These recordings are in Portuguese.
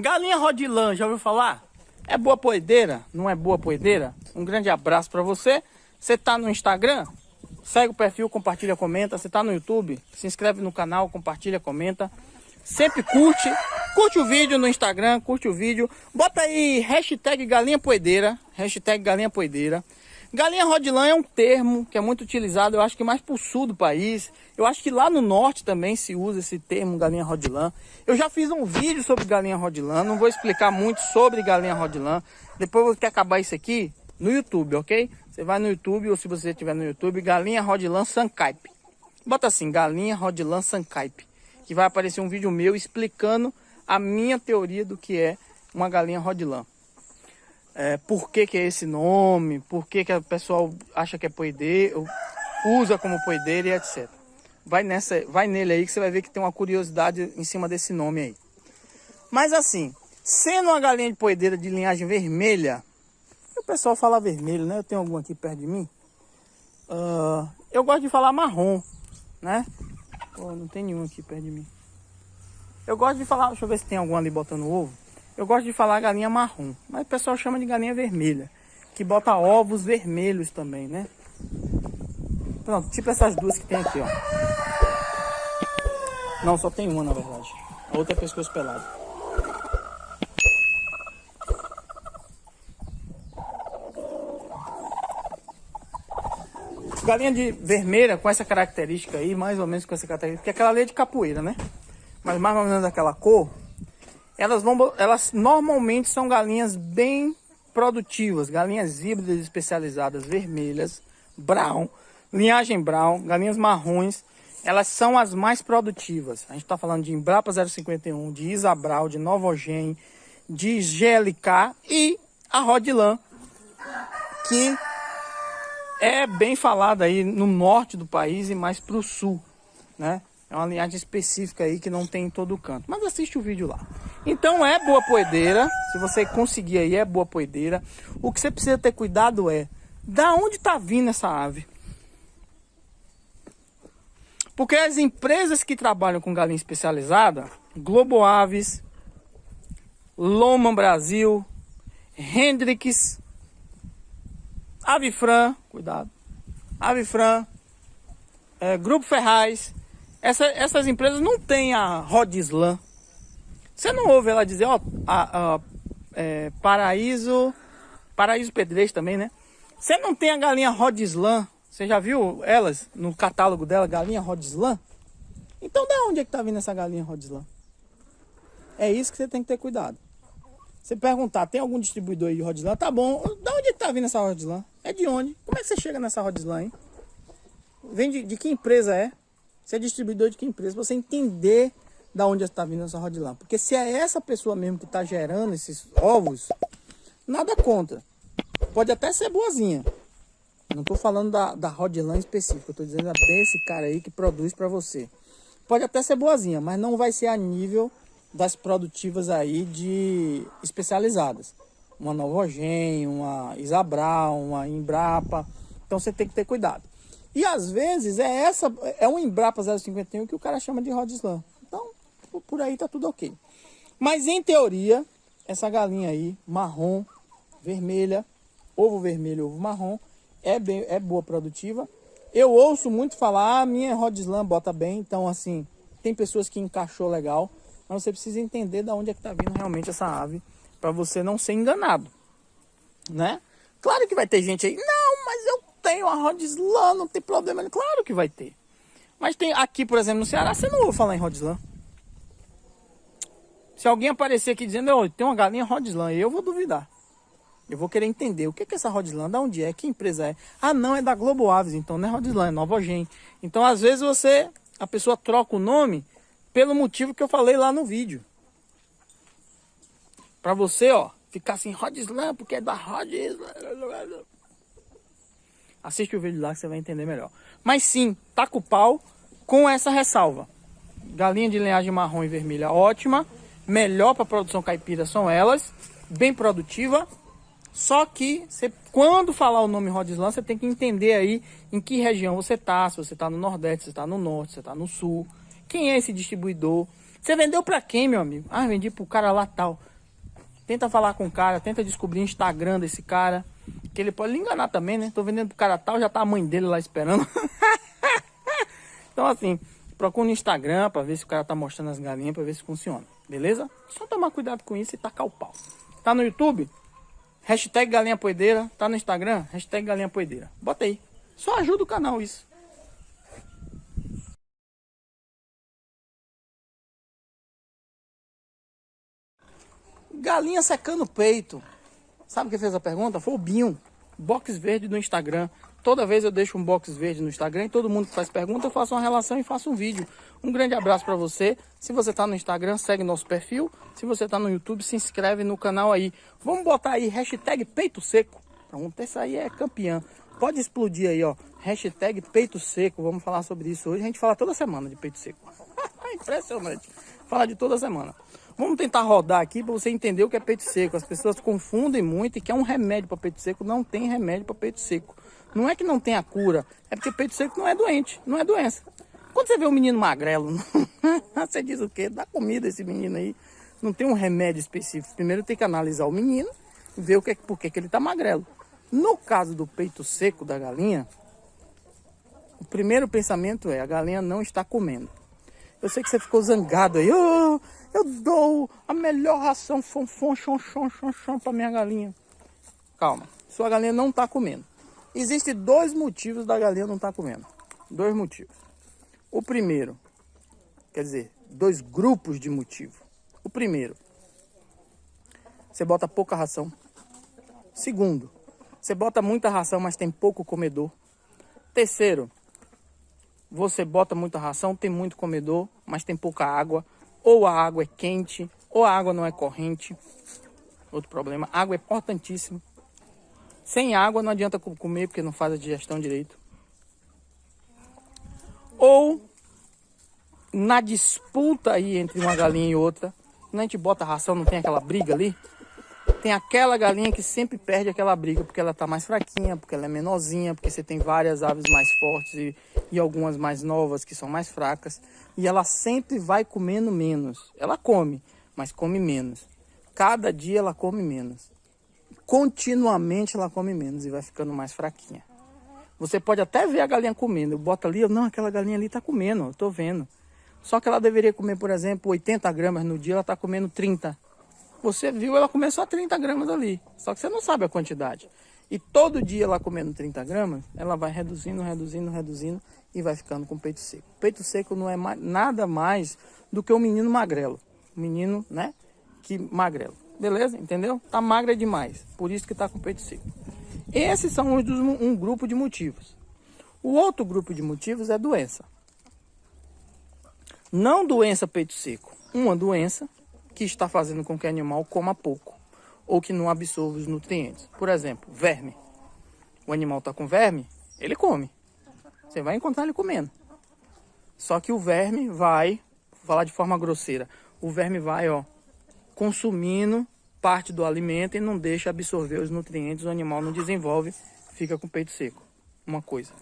Galinha Rodilã, já ouviu falar? É boa poedeira? Não é boa poedeira? Um grande abraço para você. Você tá no Instagram? Segue o perfil, compartilha, comenta. Você tá no YouTube? Se inscreve no canal, compartilha, comenta. Sempre curte. Curte o vídeo no Instagram, curte o vídeo. Bota aí hashtag Galinha Poedeira. Hashtag Galinha Poedeira. Galinha Rodilã é um termo que é muito utilizado, eu acho que mais pro sul do país. Eu acho que lá no norte também se usa esse termo Galinha Rodilã. Eu já fiz um vídeo sobre Galinha Rodilã, não vou explicar muito sobre Galinha Rodilã. Depois eu vou ter que acabar isso aqui no YouTube, ok? Você vai no YouTube, ou se você estiver no YouTube, Galinha Rodilã Sancaipe. Bota assim, Galinha Rodilã Sancaipe, que vai aparecer um vídeo meu explicando a minha teoria do que é uma galinha Rodilã. Por que é esse nome, por que o pessoal acha que é poedeira, usa como poedeira e etc. Vai nele aí que você vai ver que tem uma curiosidade em cima desse nome aí. Mas assim, sendo uma galinha de poedeira de linhagem vermelha, o pessoal fala vermelho, né? Eu tenho algum aqui perto de mim. Eu gosto de falar marrom, né? Não tem nenhum aqui perto de mim. Eu gosto de falar, deixa eu ver se tem algum ali botando ovo. Eu gosto de falar galinha marrom, mas o pessoal chama de galinha vermelha, que bota ovos vermelhos também, né? Pronto, tipo essas duas que tem aqui, ó. Não, só tem uma na verdade. A outra é pescoço pelado. Galinha de vermelha com essa característica aí, mais ou menos com essa característica, porque aquela ali é de capoeira, né? Mas mais ou menos daquela cor. Elas normalmente são galinhas bem produtivas, galinhas híbridas especializadas, vermelhas, brown, linhagem brown, galinhas marrons, elas são as mais produtivas. A gente está falando de Embrapa 051, de Isabral, de Novogen, de GLK e a Rodilã, que é bem falada aí no norte do país e mais para o sul, né? É uma linhagem específica aí que não tem em todo canto. Mas assiste o vídeo lá. Então é boa poedeira. Se você conseguir aí, é boa poedeira. O que você precisa ter cuidado é da onde está vindo essa ave. Porque as empresas que trabalham com galinha especializada, Globo Aves, Loma Brasil, Hendrix, Avifran, cuidado, Avifran, Grupo Ferraz, essas empresas não têm a Rodislan. Você não ouve ela dizer, ó, Paraíso Pedreiro também, né? Você não tem a galinha Rodislan. Você já viu elas no catálogo dela, galinha Rodislan? Então da onde é que tá vindo essa galinha Rodislan? É isso que você tem que ter cuidado. Você perguntar, tem algum distribuidor aí de Rodislan? Tá bom, da onde é que tá vindo essa Rodislan? É de onde? Como é que você chega nessa Rodislan, hein? Vem de que empresa é? Você é distribuidor de que empresa? Você entender da onde está vindo essa Rodilã. Porque se é essa pessoa mesmo que está gerando esses ovos, nada contra. Pode até ser boazinha. Não estou falando da Rodilã específica. Eu estou dizendo desse cara aí que produz para você. Pode até ser boazinha, mas não vai ser a nível das produtivas aí de especializadas. Uma Novogen, uma Isabral, uma Embrapa. Então você tem que ter cuidado. E às vezes é um Embrapa 051 que o cara chama de Rodislan. Então, por aí tá tudo ok. Mas em teoria, essa galinha aí, marrom, vermelha, ovo vermelho, ovo marrom, é boa produtiva. Eu ouço muito falar, a minha Rodislan bota bem. Então, assim, tem pessoas que encaixou legal. Mas você precisa entender de onde é que tá vindo realmente essa ave, para você não ser enganado, né? Claro que vai ter gente aí, não, mas eu tenho a Rodislan, não tem problema. Claro que vai ter. Mas tem aqui, por exemplo, no Ceará, você não ouve falar em Rodislan. Se alguém aparecer aqui dizendo, oh, tem uma galinha Rodislan, eu vou duvidar. Eu vou querer entender o que é essa Rodislan, de onde é, que empresa é. Ah, não, é da Globo Aves, então não é Rodislan, é Novogen. Então, às vezes, a pessoa troca o nome pelo motivo que eu falei lá no vídeo. Pra você, ó, ficar assim, Rodislan, porque é da Rodislan. Assiste o vídeo lá que você vai entender melhor. Mas sim, taca o pau com essa ressalva. Galinha de linhagem marrom e vermelha ótima. Melhor para produção caipira são elas. Bem produtiva. Só que quando falar o nome Rodislan, você tem que entender aí em que região você tá. Se você tá no Nordeste, se você tá no Norte, se você tá no Sul. Quem é esse distribuidor? Você vendeu pra quem, meu amigo? Ah, vendi pro cara lá tal. Tenta falar com o cara, tenta descobrir o Instagram desse cara. Que ele pode lhe enganar também, né? Tô vendendo pro cara tal, já tá a mãe dele lá esperando. Então assim, procura no Instagram pra ver se o cara tá mostrando as galinhas, pra ver se funciona. Beleza? Só tomar cuidado com isso e tacar o pau. Tá no YouTube? Hashtag galinha poedeira. Tá no Instagram? Hashtag galinha poedeira. Bota aí. Só ajuda o canal isso. Galinha secando o peito. Sabe quem fez a pergunta? Foi o Binho. Box verde do Instagram. Toda vez eu deixo um box verde no Instagram e todo mundo que faz pergunta eu faço uma relação e faço um vídeo. Um grande abraço para você. Se você tá no Instagram, segue nosso perfil. Se você tá no YouTube, se inscreve no canal aí. Vamos botar aí hashtag peito seco. Pronto, essa aí é campeã. Pode explodir aí, ó. Hashtag peito seco. Vamos falar sobre isso hoje. A gente fala toda semana de peito seco. Impressionante. Fala de toda semana. Vamos tentar rodar aqui para você entender o que é peito seco. As pessoas confundem muito e quer um remédio para peito seco. Não tem remédio para peito seco. Não é que não tem a cura, é porque peito seco não é doente, não é doença. Quando você vê um menino magrelo, você diz o quê? Dá comida esse menino aí. Não tem um remédio específico. Primeiro tem que analisar o menino e ver por que ele está magrelo. No caso do peito seco da galinha, o primeiro pensamento é: a galinha não está comendo. Eu sei que você ficou zangado aí. Oh, eu dou a melhor ração fonfon, chon para minha galinha. Calma, sua galinha não está comendo. Existem dois motivos da galinha não estar comendo. Dois motivos. O primeiro, quer dizer, dois grupos de motivo. O primeiro, você bota pouca ração. Segundo, você bota muita ração, mas tem pouco comedor. Terceiro, você bota muita ração, tem muito comedor, mas tem pouca água. Ou a água é quente, ou a água não é corrente. Outro problema, água é importantíssimo. Sem água não adianta comer, porque não faz a digestão direito. Ou, na disputa aí entre uma galinha e outra, quando a gente bota ração, não tem aquela briga ali? Tem aquela galinha que sempre perde aquela briga, porque ela tá mais fraquinha, porque ela é menorzinha, porque você tem várias aves mais fortes e algumas mais novas que são mais fracas. E ela sempre vai comendo menos. Ela come, mas come menos. Cada dia ela come menos. Continuamente ela come menos e vai ficando mais fraquinha. Você pode até ver a galinha comendo. Bota ali, não, aquela galinha ali tá comendo, eu tô vendo. Só que ela deveria comer, por exemplo, 80 gramas no dia, ela tá comendo 30. Você viu ela comer só 30 gramas ali. Só que você não sabe a quantidade. E todo dia ela comendo 30 gramas, ela vai reduzindo e vai ficando com peito seco. Peito seco não é nada mais do que um menino magrelo. Um menino, né, que magrelo. Beleza? Entendeu? Tá magra demais. Por isso que tá com peito seco. Esses são um grupo de motivos. O outro grupo de motivos é doença. Não doença peito seco. Uma doença que está fazendo com que o animal coma pouco. Ou que não absorva os nutrientes. Por exemplo, verme. O animal tá com verme, ele come. Você vai encontrar ele comendo. Só que o verme vai, vou falar de forma grosseira, o verme vai, ó, consumindo parte do alimento e não deixa absorver os nutrientes, o animal não desenvolve, fica com o peito seco. Uma coisa.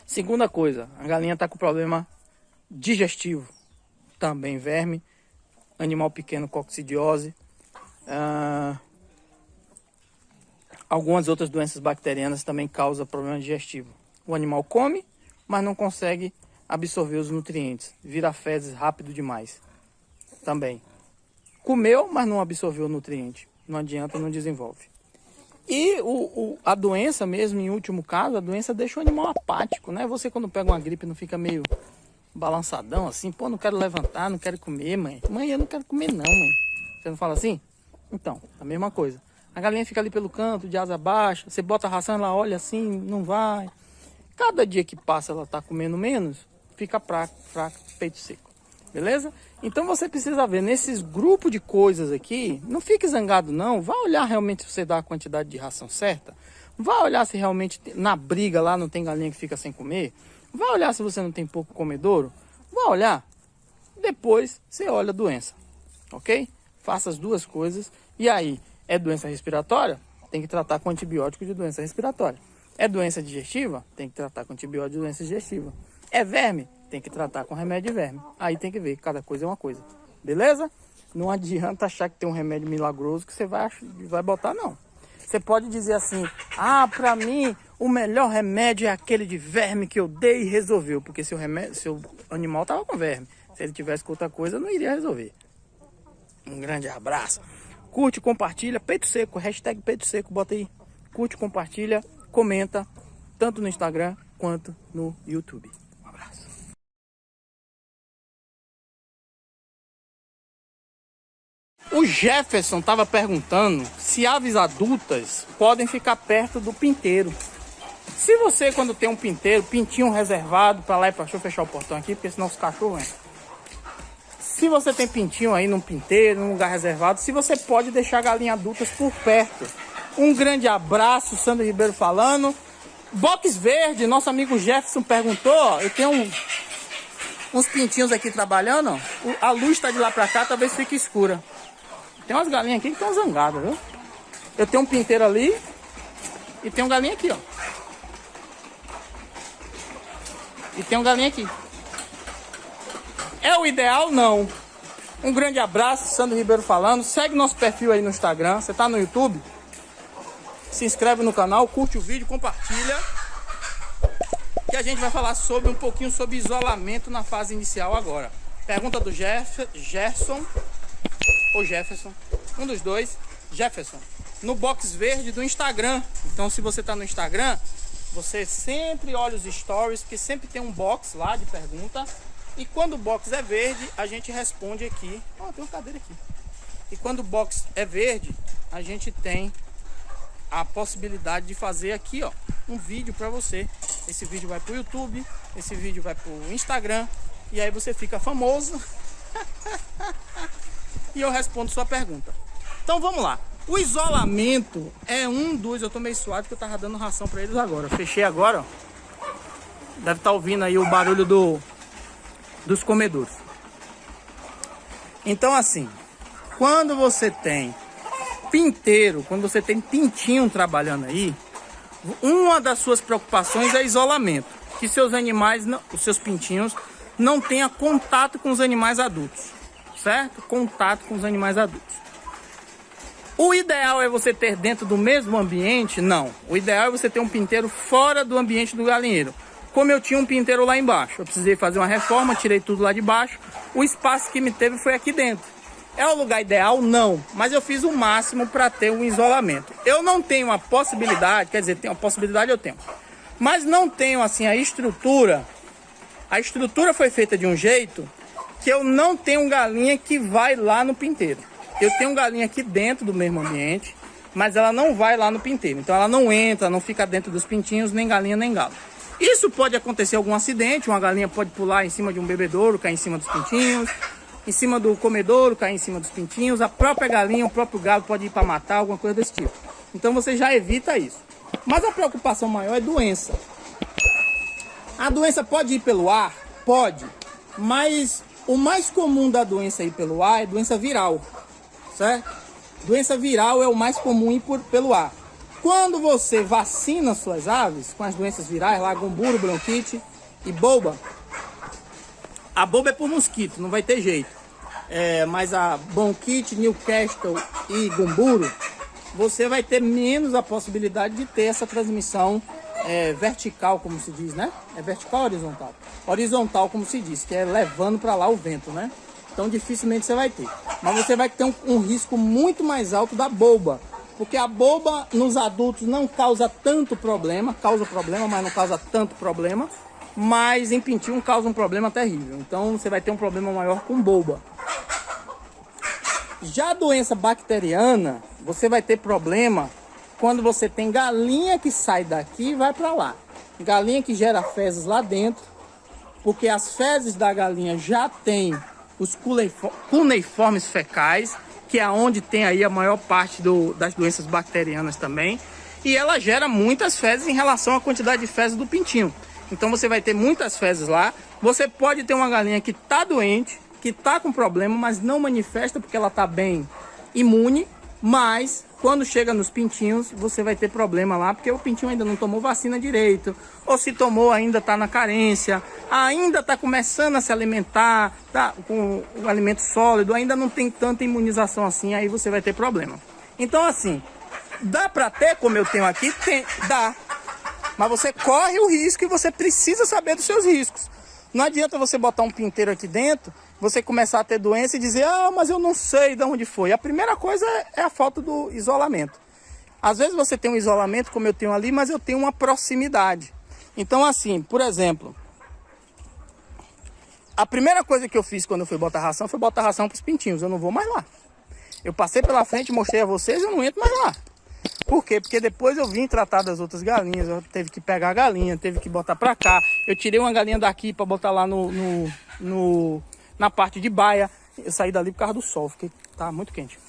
Segunda coisa, a galinha está com problema digestivo. Também verme, animal pequeno, coccidiose, algumas outras doenças bacterianas também causam problema digestivo. O animal come, mas não consegue absorver os nutrientes, vira fezes rápido demais. Também. Comeu, mas não absorveu o nutriente. Não adianta, não desenvolve. E a doença mesmo, em último caso, a doença deixa o animal apático, né? Você quando pega uma gripe não fica meio balançadão assim? Pô, não quero levantar, não quero comer, mãe. Mãe, eu não quero comer não, mãe. Você não fala assim? Então, a mesma coisa. A galinha fica ali pelo canto, de asa baixa. Você bota a ração, ela olha assim, não vai. Cada dia que passa ela tá comendo menos, fica fraca, peito seco. Beleza? Então você precisa ver nesses grupos de coisas aqui, não fique zangado não, vá olhar realmente se você dá a quantidade de ração certa, vá olhar se realmente na briga lá não tem galinha que fica sem comer, vá olhar se você não tem pouco comedouro, vá olhar, depois você olha a doença, ok? Faça as duas coisas, e aí, é doença respiratória? Tem que tratar com antibiótico de doença respiratória. É doença digestiva? Tem que tratar com antibiótico de doença digestiva. É verme? tem que tratar com remédio de verme. Aí tem que ver, cada coisa é uma coisa. Beleza? Não adianta achar que tem um remédio milagroso que você vai botar, não. Você pode dizer assim, ah, pra mim o melhor remédio é aquele de verme que eu dei e resolveu. Porque seu animal tava com verme. Se ele tivesse com outra coisa, não iria resolver. Um grande abraço. Curte, compartilha, Peito Seco, hashtag Peito Seco, bota aí. Curte, compartilha, comenta, tanto no Instagram quanto no YouTube. Um abraço. O Jefferson estava perguntando se aves adultas podem ficar perto do pinteiro. Se você, quando tem um pinteiro, pintinho reservado para lá e para deixa eu fechar o portão aqui, porque senão os cachorros entram. Se você tem pintinho aí num pinteiro, num lugar reservado, se você pode deixar galinhas adultas por perto. Um grande abraço, Sandro Ribeiro falando. Box Verde, nosso amigo Jefferson perguntou, ó, eu tenho uns pintinhos aqui trabalhando, ó, a luz está de lá para cá, talvez fique escura. Tem umas galinhas aqui que estão zangadas, viu? Eu tenho um pinteiro ali e tem um galinha aqui, ó. E tem um galinha aqui. É o ideal? Não. Um grande abraço, Sandro Ribeiro falando. Segue nosso perfil aí no Instagram. Você tá no YouTube? Se inscreve no canal, curte o vídeo, compartilha. Que a gente vai falar um pouquinho sobre isolamento na fase inicial agora. Pergunta do Gerson ou Jefferson, um dos dois, Jefferson, no box verde do Instagram. Então, se você tá no Instagram, você sempre olha os stories, porque sempre tem um box lá de pergunta. E quando o box é verde, a gente responde aqui. Ó, tem uma cadeira aqui. E quando o box é verde, a gente tem a possibilidade de fazer aqui, ó, um vídeo para você. Esse vídeo vai pro YouTube, esse vídeo vai pro Instagram, e aí você fica famoso. E eu respondo sua pergunta. Então vamos lá. O isolamento é eu tô meio suado porque eu tava dando ração para eles agora. Fechei agora, ó. Deve estar ouvindo aí o barulho dos comedouros. Então assim, quando você tem pinteiro, quando você tem pintinho trabalhando aí, uma das suas preocupações é isolamento, que seus animais, os seus pintinhos, não tenham contato com os animais adultos, certo? Contato com os animais adultos. O ideal é você ter dentro do mesmo ambiente? Não. O ideal é você ter um pinteiro fora do ambiente do galinheiro. Como eu tinha um pinteiro lá embaixo, eu precisei fazer uma reforma, tirei tudo lá de baixo. O espaço que me teve foi aqui dentro. É o lugar ideal? Não. Mas eu fiz o máximo para ter um isolamento. Eu não tenho a possibilidade, quer dizer, tem uma possibilidade eu tenho. Mas não tenho assim a estrutura. A estrutura foi feita de um jeito que eu não tenho galinha que vai lá no pinteiro. Eu tenho galinha aqui dentro do mesmo ambiente, mas ela não vai lá no pinteiro. Então ela não entra, não fica dentro dos pintinhos, nem galinha nem galo. Isso pode acontecer algum acidente, uma galinha pode pular em cima de um bebedouro, cair em cima dos pintinhos, em cima do comedouro, cair em cima dos pintinhos, a própria galinha, o próprio galo pode ir para matar, alguma coisa desse tipo. Então você já evita isso. Mas a preocupação maior é doença. A doença pode ir pelo ar? Pode. Mas o mais comum da doença ir pelo ar é doença viral, certo? Doença viral é o mais comum ir pelo ar. Quando você vacina suas aves com as doenças virais, lá gumburo, bronquite e boba, a boba é por mosquito, não vai ter jeito. Mas a bronquite, Newcastle e gumburo, você vai ter menos a possibilidade de ter essa transmissão vertical, como se diz, né? É vertical ou horizontal? Horizontal, como se diz, que é levando para lá o vento, né? Então dificilmente você vai ter. Mas você vai ter um risco muito mais alto da boba. Porque a boba nos adultos não causa tanto problema. Causa problema, mas não causa tanto problema. Mas em pintinho causa um problema terrível. Então você vai ter um problema maior com boba. Já a doença bacteriana, você vai ter problema quando você tem galinha que sai daqui e vai para lá. Galinha que gera fezes lá dentro. Porque as fezes da galinha já tem os cuneiformes fecais, que é onde tem aí a maior parte das doenças bacterianas também. E ela gera muitas fezes em relação à quantidade de fezes do pintinho. Então você vai ter muitas fezes lá. Você pode ter uma galinha que está doente, que está com problema, mas não manifesta porque ela está bem imune. Mas quando chega nos pintinhos, você vai ter problema lá, porque o pintinho ainda não tomou vacina direito, ou se tomou ainda está na carência, ainda está começando a se alimentar, tá com o alimento sólido, ainda não tem tanta imunização assim, aí você vai ter problema. Então assim, dá para ter como eu tenho aqui? Dá, mas você corre o risco e você precisa saber dos seus riscos. Não adianta você botar um pinteiro aqui dentro, você começar a ter doença e dizer, ah, mas eu não sei de onde foi. A primeira coisa é a falta do isolamento. Às vezes você tem um isolamento, como eu tenho ali, mas eu tenho uma proximidade. Então assim, por exemplo, a primeira coisa que eu fiz quando eu fui botar ração, foi botar ração para os pintinhos. Eu não vou mais lá. Eu passei pela frente, mostrei a vocês, eu não entro mais lá. Por quê? Porque depois eu vim tratar das outras galinhas, eu teve que pegar a galinha, teve que botar pra cá. Eu tirei uma galinha daqui pra botar lá na parte de baia. Eu saí dali por causa do sol, porque tá muito quente.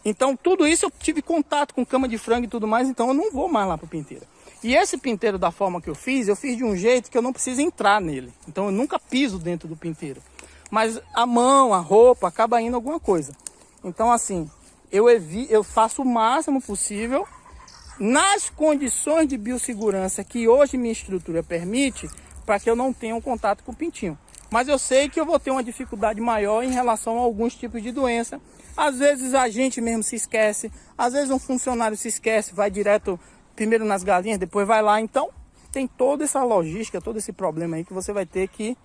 Então tudo isso eu tive contato com cama de frango e tudo mais, então eu não vou mais lá pro pinteiro. E esse pinteiro da forma que eu fiz de um jeito que eu não preciso entrar nele. Então eu nunca piso dentro do pinteiro. Mas a mão, a roupa, acaba indo alguma coisa. Então assim, eu faço o máximo possível nas condições de biossegurança que hoje minha estrutura permite, para que eu não tenha um contato com o pintinho. Mas eu sei que eu vou ter uma dificuldade maior em relação a alguns tipos de doença. Às vezes a gente mesmo se esquece, às vezes um funcionário se esquece, vai direto primeiro nas galinhas, depois vai lá. Então tem toda essa logística, todo esse problema aí que você vai ter que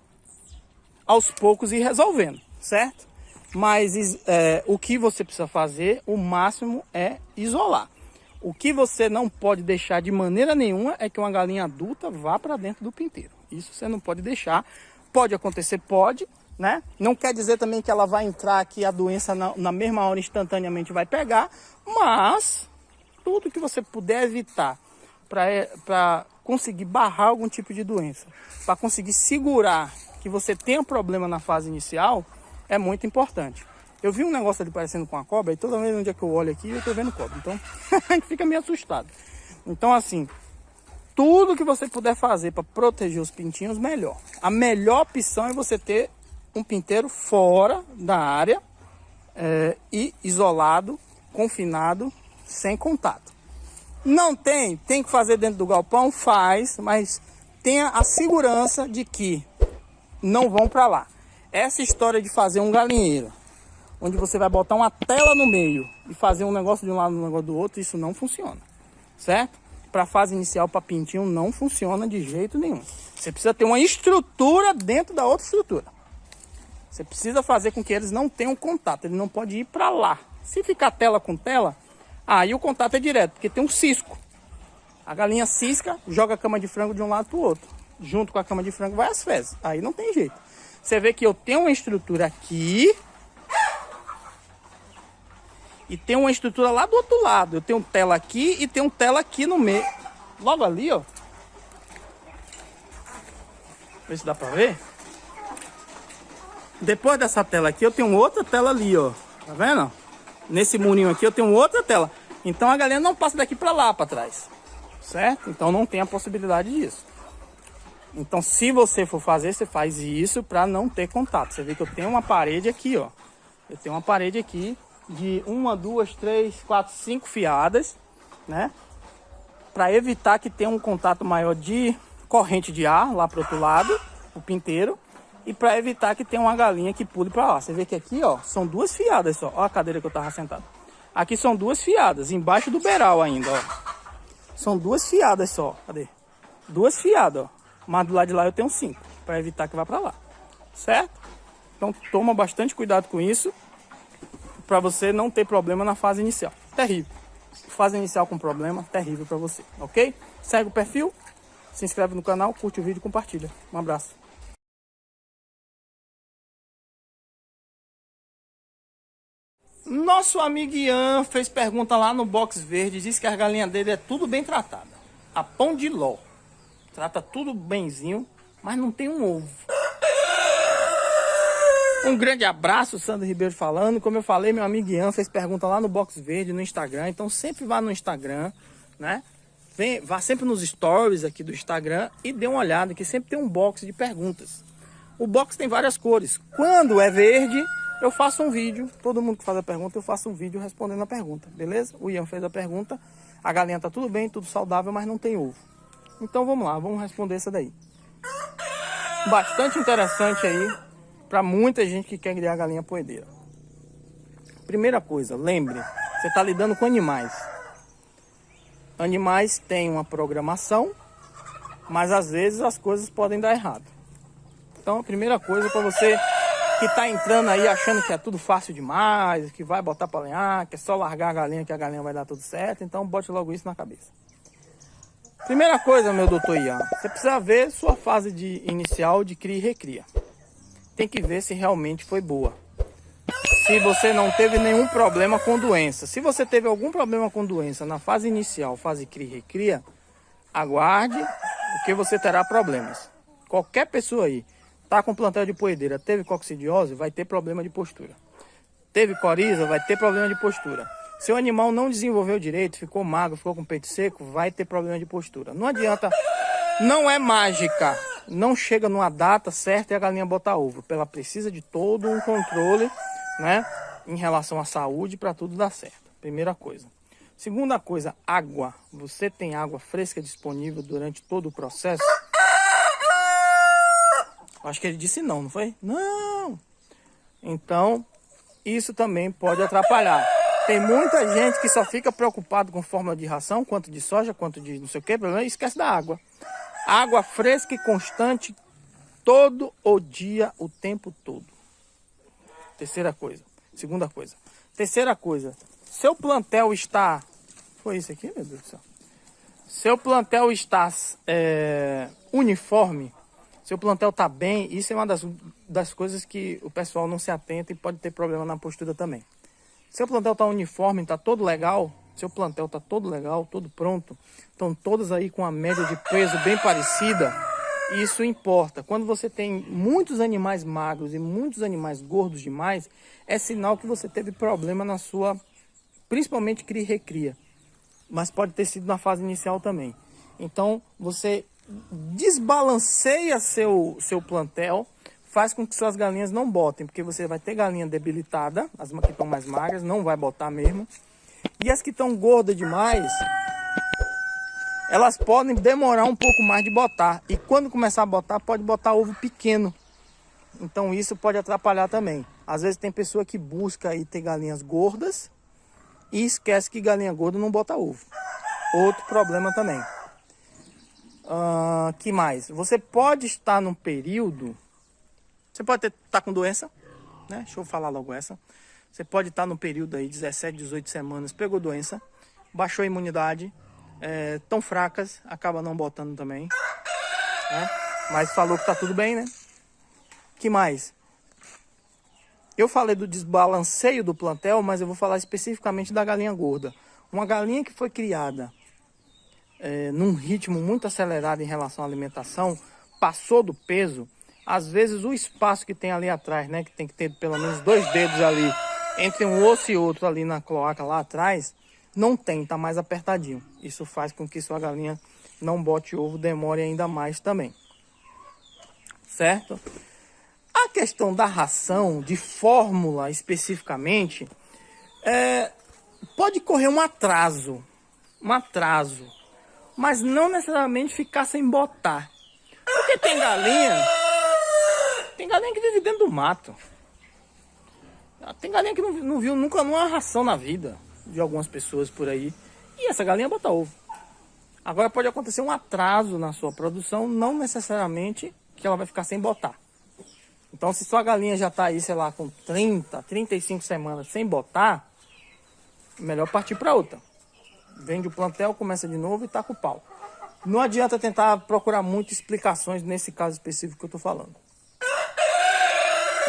aos poucos ir resolvendo, certo? Mas o que você precisa fazer, o máximo é isolar. O que você não pode deixar de maneira nenhuma é que uma galinha adulta vá para dentro do pinteiro. Isso você não pode deixar. Pode acontecer, pode, né? Não quer dizer também que ela vai entrar aqui, a doença na mesma hora instantaneamente vai pegar, mas tudo que você puder evitar para conseguir barrar algum tipo de doença, para conseguir segurar que você tenha problema na fase inicial, é muito importante. Eu vi um negócio ali parecendo com uma cobra, e toda vez onde é que eu olho aqui, eu tô vendo cobra. Então, a gente fica meio assustado. Então, assim, tudo que você puder fazer para proteger os pintinhos, melhor. A melhor opção é você ter um pinteiro fora da área, e isolado, confinado, sem contato. Não tem que fazer dentro do galpão, faz, mas tenha a segurança de que não vão para lá. Essa história de fazer um galinheiro, onde você vai botar uma tela no meio e fazer um negócio de um lado e um negócio do outro, isso não funciona, certo? Para a fase inicial, para pintinho, não funciona de jeito nenhum. Você precisa ter uma estrutura dentro da outra estrutura. Você precisa fazer com que eles não tenham contato, ele não pode ir para lá. Se ficar tela com tela, aí o contato é direto, porque tem um cisco. A galinha cisca, joga a cama de frango de um lado para o outro. Junto com a cama de frango vai as fezes, aí não tem jeito. Você vê que eu tenho uma estrutura aqui e tem uma estrutura lá do outro lado. Eu tenho tela aqui e tenho tela aqui no meio. Logo ali, ó. Vê se dá pra ver. Depois dessa tela aqui, eu tenho outra tela ali, ó. Tá vendo? Nesse murinho aqui, eu tenho outra tela. Então a galinha não passa daqui pra lá, pra trás. Certo? Então não tem a possibilidade disso. Então, se você for fazer, você faz isso para não ter contato. Você vê que eu tenho uma parede aqui, ó. Eu tenho uma parede aqui de 1, 2, 3, 4, 5 fiadas, né? Para evitar que tenha um contato maior de corrente de ar lá pro outro lado, o pinteiro, e para evitar que tenha uma galinha que pule para lá. Você vê que aqui, ó, são 2 fiadas só. Ó a cadeira que eu tava sentado. Aqui são 2 fiadas, embaixo do beiral ainda, ó. São 2 fiadas só. Cadê? 2 fiadas, ó. Mas do lado de lá eu tenho 5, para evitar que vá para lá, certo? Então toma bastante cuidado com isso, para você não ter problema na fase inicial. Terrível. Fase inicial com problema, terrível para você, ok? Segue o perfil, se inscreve no canal, curte o vídeo e compartilha. Um abraço. Nosso amigo Ian fez pergunta lá no box verde, disse que a galinha dele é tudo bem tratada. A pão de ló. Trata tudo benzinho, mas não tem um ovo. Um grande abraço, Sandro Ribeiro falando. Como eu falei, meu amigo Ian fez pergunta lá no box verde, no Instagram. Então sempre vá no Instagram, né? Vá sempre nos stories aqui do Instagram e dê uma olhada, que sempre tem um box de perguntas. O box tem várias cores. Quando é verde, eu faço um vídeo, todo mundo que faz a pergunta, eu faço um vídeo respondendo a pergunta, beleza? O Ian fez a pergunta, a galinha tá tudo bem, tudo saudável, mas não tem ovo. Então vamos lá, vamos responder essa daí. Bastante interessante aí para muita gente que quer criar galinha poedeira. Primeira coisa, lembre, você está lidando com animais. Animais têm uma programação, mas às vezes as coisas podem dar errado. Então a primeira coisa para você que está entrando aí achando que é tudo fácil demais, que vai botar para lenhar, que é só largar a galinha que a galinha vai dar tudo certo, então bote logo isso na cabeça. Primeira coisa, meu doutor Ian, você precisa ver sua fase inicial de cria e recria. Tem que ver se realmente foi boa. Se você não teve nenhum problema com doença. Se você teve algum problema com doença na fase inicial, fase cria e recria, aguarde, porque você terá problemas. Qualquer pessoa aí tá com plantel de poedeira, teve coccidiose, vai ter problema de postura. Teve coriza, vai ter problema de postura. Se o animal não desenvolveu direito, ficou magro, ficou com peito seco, vai ter problema de postura. Não adianta, não é mágica. Não chega numa data certa e a galinha botar ovo. Ela precisa de todo um controle, né, em relação à saúde para tudo dar certo. Primeira coisa. Segunda coisa, água. Você tem água fresca disponível durante todo o processo? Acho que ele disse não, não foi? Não! Então, isso também pode atrapalhar. Tem muita gente que só fica preocupado com fórmula de ração, quanto de soja, quanto de não sei o que, e esquece da água. Água fresca e constante todo o dia, o tempo todo. Terceira coisa. Segunda coisa. Terceira coisa. Seu plantel está... Foi isso aqui, meu Deus do céu? Seu plantel está uniforme. Seu plantel está bem. Isso é uma das coisas que o pessoal não se atenta e pode ter problema na postura também. Seu plantel está uniforme, está todo legal. Seu plantel está todo legal, todo pronto. Estão todos aí com a média de peso bem parecida. Isso importa. Quando você tem muitos animais magros e muitos animais gordos demais, é sinal que você teve problema na sua, principalmente cria e recria. Mas pode ter sido na fase inicial também. Então você desbalanceia seu plantel, faz com que suas galinhas não botem, porque você vai ter galinha debilitada, as que estão mais magras, não vai botar mesmo. E as que estão gordas demais, elas podem demorar um pouco mais de botar. E quando começar a botar, pode botar ovo pequeno. Então isso pode atrapalhar também. Às vezes tem pessoa que busca aí ter galinhas gordas e esquece que galinha gorda não bota ovo. Outro problema também. Que mais? Você pode estar num período... Você pode estar com doença, né? Deixa eu falar logo essa. Você pode estar no período aí, 17, 18 semanas, pegou doença, baixou a imunidade, tão fracas, acaba não botando também, né? Mas falou que tá tudo bem, né? Que mais? Eu falei do desbalanceio do plantel, mas eu vou falar especificamente da galinha gorda. Uma galinha que foi criada num ritmo muito acelerado em relação à alimentação, passou do peso, às vezes o espaço que tem ali atrás, né, que tem que ter pelo menos 2 dedos ali, entre um osso e outro ali na cloaca lá atrás, não tem, tá mais apertadinho. Isso faz com que sua galinha não bote ovo, demore ainda mais também. Certo? A questão da ração, de fórmula especificamente, pode correr um atraso, mas não necessariamente ficar sem botar. Porque tem galinha que vive dentro do mato. Tem galinha que não viu nunca uma ração na vida de algumas pessoas por aí. E essa galinha bota ovo. Agora pode acontecer um atraso na sua produção, não necessariamente que ela vai ficar sem botar. Então se sua galinha já está aí, sei lá, com 30, 35 semanas sem botar, melhor partir para outra. Vende o plantel, começa de novo e taca o pau. Não adianta tentar procurar muitas explicações nesse caso específico que eu estou falando.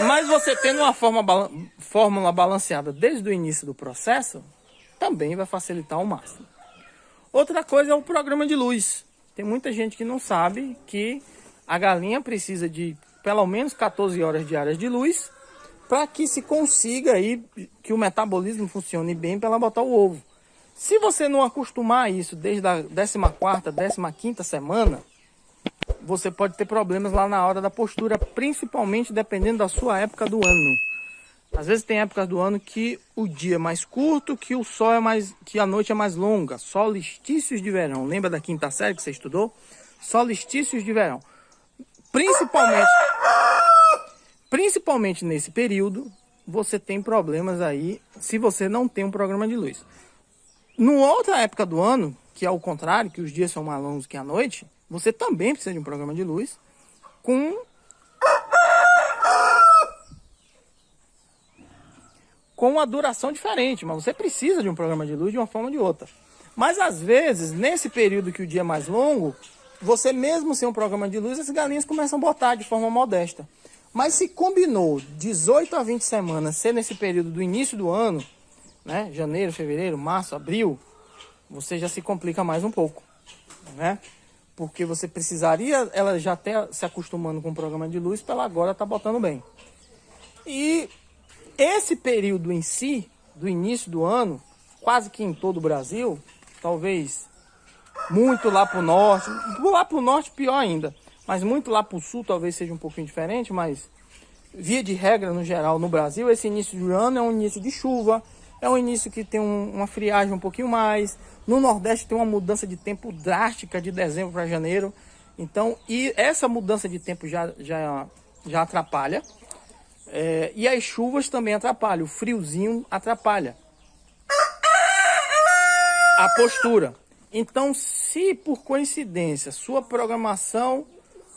Mas você tendo uma fórmula balanceada desde o início do processo, também vai facilitar ao máximo. Outra coisa é o programa de luz. Tem muita gente que não sabe que a galinha precisa de pelo menos 14 horas diárias de luz para que se consiga aí que o metabolismo funcione bem para ela botar o ovo. Se você não acostumar isso desde a 14ª, 15ª semana, você pode ter problemas lá na hora da postura, principalmente dependendo da sua época do ano. Às vezes tem épocas do ano que o dia é mais curto, que o sol é mais, que a noite é mais longa. Solstícios de verão. Lembra da quinta série que você estudou? Solstícios de verão. Principalmente nesse período, você tem problemas aí se você não tem um programa de luz. Numa outra época do ano, que é o contrário, que os dias são mais longos que a noite, você também precisa de um programa de luz com uma duração diferente, mas você precisa de um programa de luz de uma forma ou de outra. Mas às vezes, nesse período que o dia é mais longo, você mesmo sem um programa de luz, as galinhas começam a botar de forma modesta. Mas se combinou 18 a 20 semanas ser nesse período do início do ano, né? Janeiro, fevereiro, março, abril, você já se complica mais um pouco, né? Porque você precisaria, ela já até se acostumando com o programa de luz, para ela agora estar botando bem. E esse período em si, do início do ano, quase que em todo o Brasil, talvez muito lá para o norte pior ainda, mas muito lá para o sul talvez seja um pouquinho diferente, mas via de regra no geral no Brasil, esse início do ano é um início de chuva, é um início que tem uma friagem um pouquinho mais, no Nordeste tem uma mudança de tempo drástica de dezembro para janeiro, então, e essa mudança de tempo já atrapalha. E as chuvas também atrapalham, o friozinho atrapalha a postura. Então, se por coincidência sua programação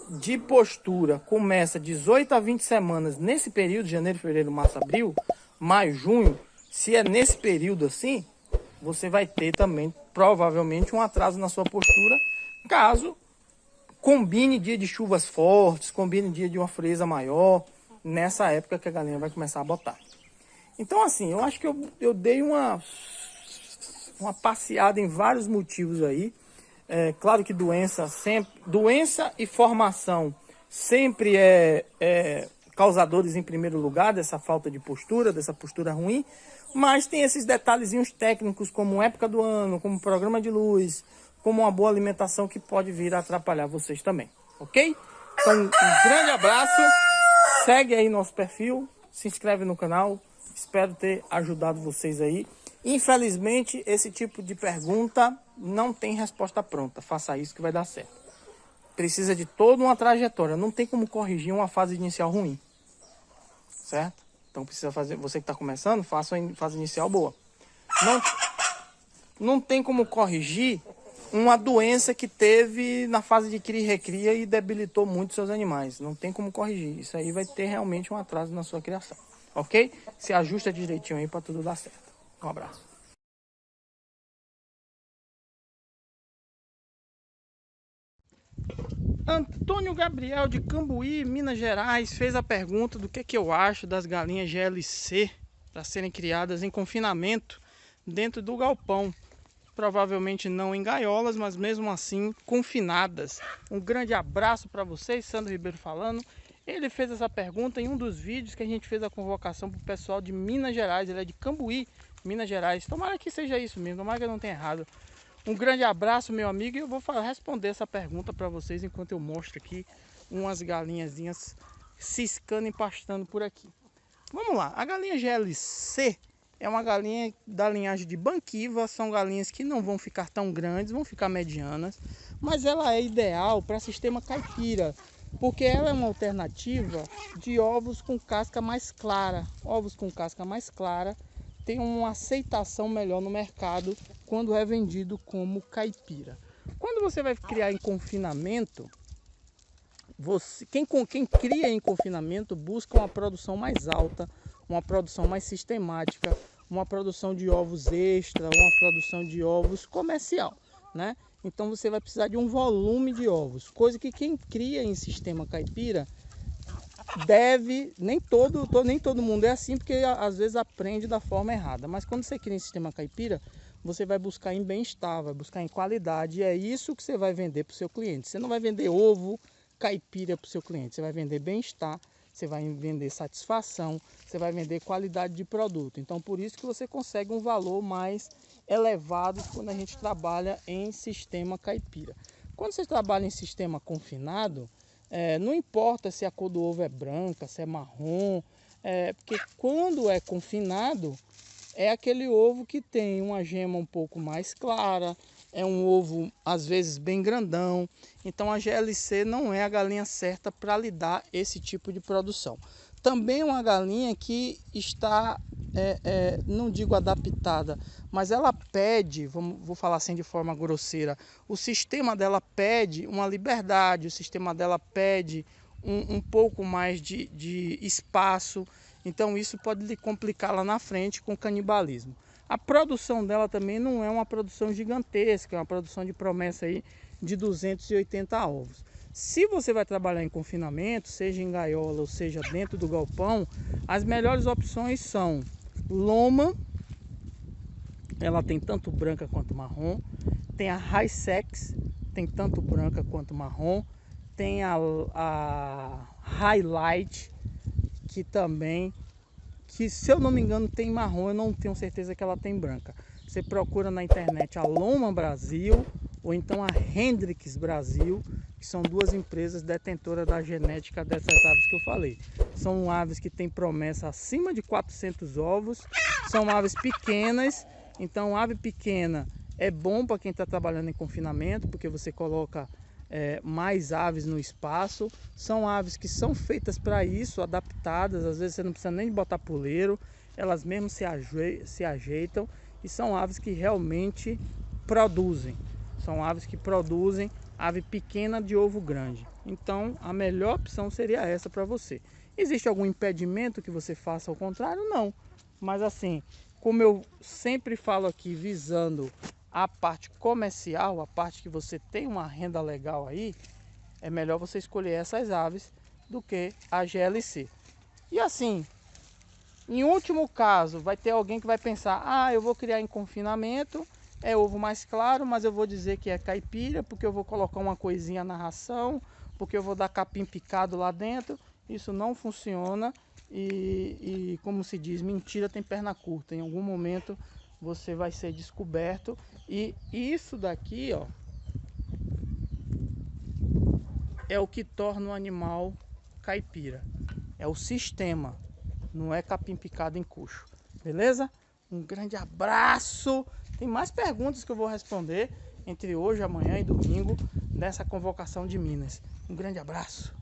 de postura começa 18 a 20 semanas nesse período, janeiro, fevereiro, março, abril, maio, junho, se é nesse período assim, você vai ter também provavelmente um atraso na sua postura, caso combine dia de chuvas fortes, combine dia de uma frieza maior, nessa época que a galinha vai começar a botar. Então assim, eu acho que eu dei uma passeada em vários motivos aí. Claro que doença e formação sempre é causadores em primeiro lugar dessa falta de postura, dessa postura ruim, mas tem esses detalhezinhos técnicos como época do ano, como programa de luz, como uma boa alimentação que pode vir a atrapalhar vocês também, ok? Então um grande abraço. Segue aí nosso perfil, se inscreve no canal, espero ter ajudado vocês aí. Infelizmente, esse tipo de pergunta não tem resposta pronta, faça isso que vai dar certo. Precisa de toda uma trajetória, não tem como corrigir uma fase inicial ruim, certo? Então precisa fazer, você que está começando, faça uma fase inicial boa. Não tem como corrigir uma doença que teve na fase de cria e recria e debilitou muito seus animais. Não tem como corrigir. Isso aí vai ter realmente um atraso na sua criação. Ok? Se ajusta direitinho aí para tudo dar certo. Um abraço. Antônio Gabriel de Cambuí, Minas Gerais, fez a pergunta do que eu acho das galinhas GLC para serem criadas em confinamento dentro do galpão. Provavelmente não em gaiolas, mas mesmo assim confinadas. Um grande abraço para vocês, Sandro Ribeiro falando. Ele fez essa pergunta em um dos vídeos que a gente fez a convocação para o pessoal de Minas Gerais. Ele é de Cambuí, Minas Gerais. Tomara que seja isso mesmo, tomara que eu não tenha errado. Um grande abraço, meu amigo, e eu vou responder essa pergunta para vocês enquanto eu mostro aqui umas galinhazinhas ciscando e pastando por aqui. Vamos lá, a galinha GLC é uma galinha da linhagem de Banquiva, são galinhas que não vão ficar tão grandes, vão ficar medianas, mas ela é ideal para sistema caipira, porque ela é uma alternativa de ovos com casca mais clara. Ovos com casca mais clara tem uma aceitação melhor no mercado quando é vendido como caipira. Quando você vai criar em confinamento, quem cria em confinamento busca uma produção mais alta, uma produção mais sistemática, uma produção de ovos extra, uma produção de ovos comercial, né? Então você vai precisar de um volume de ovos, coisa que quem cria em sistema caipira nem todo mundo é assim, porque às vezes aprende da forma errada, mas quando você cria em sistema caipira, você vai buscar em bem-estar, vai buscar em qualidade, e é isso que você vai vender para o seu cliente. Você não vai vender ovo caipira para o seu cliente, você vai vender bem-estar, você vai vender satisfação, você vai vender qualidade de produto. Então por isso que você consegue um valor mais elevado quando a gente trabalha em sistema caipira. Quando você trabalha em sistema confinado, não importa se a cor do ovo é branca, se é marrom, Porque quando é confinado, é aquele ovo que tem uma gema um pouco mais clara, é um ovo às vezes bem grandão. Então a GLC não é a galinha certa para lhe dar esse tipo de produção. Também uma galinha que está, não digo adaptada, mas ela pede, vou falar assim de forma grosseira, o sistema dela pede uma liberdade, o sistema dela pede um pouco mais de espaço. Então isso pode lhe complicar lá na frente com o canibalismo. A produção dela também não é uma produção gigantesca, é uma produção de promessa aí de 280 ovos. Se você vai trabalhar em confinamento, seja em gaiola ou seja dentro do galpão, as melhores opções são loma, ela tem tanto branca quanto marrom, tem a High Sex, tem tanto branca quanto marrom, tem a Highlight, que também, que se eu não me engano tem marrom, eu não tenho certeza que ela tem branca. Você procura na internet a Loma Brasil ou então a Hendrix Brasil, que são duas empresas detentoras da genética dessas aves que eu falei. São aves que têm promessa acima de 400 ovos, são aves pequenas, então ave pequena é bom para quem está trabalhando em confinamento, porque você coloca mais aves no espaço. São aves que são feitas para isso, adaptadas, às vezes você não precisa nem de botar puleiro, elas mesmas se ajeitam, e são aves que realmente produzem. São aves que produzem ave pequena de ovo grande. Então a melhor opção seria essa para você. Existe algum impedimento que você faça ao contrário? Não. Mas assim, como eu sempre falo aqui, visando a parte comercial, a parte que você tem uma renda legal aí, é melhor você escolher essas aves do que a GLC. E assim, em último caso, vai ter alguém que vai pensar: ah, eu vou criar em confinamento, é ovo mais claro, mas eu vou dizer que é caipira, porque eu vou colocar uma coisinha na ração, porque eu vou dar capim picado lá dentro. Isso não funciona e como se diz, mentira tem perna curta. Em algum momento você vai ser descoberto. E isso daqui, ó, é o que torna o animal caipira. É o sistema, não é capim picado em coxo. Beleza? Um grande abraço. Tem mais perguntas que eu vou responder entre hoje, amanhã e domingo nessa convocação de Minas. Um grande abraço.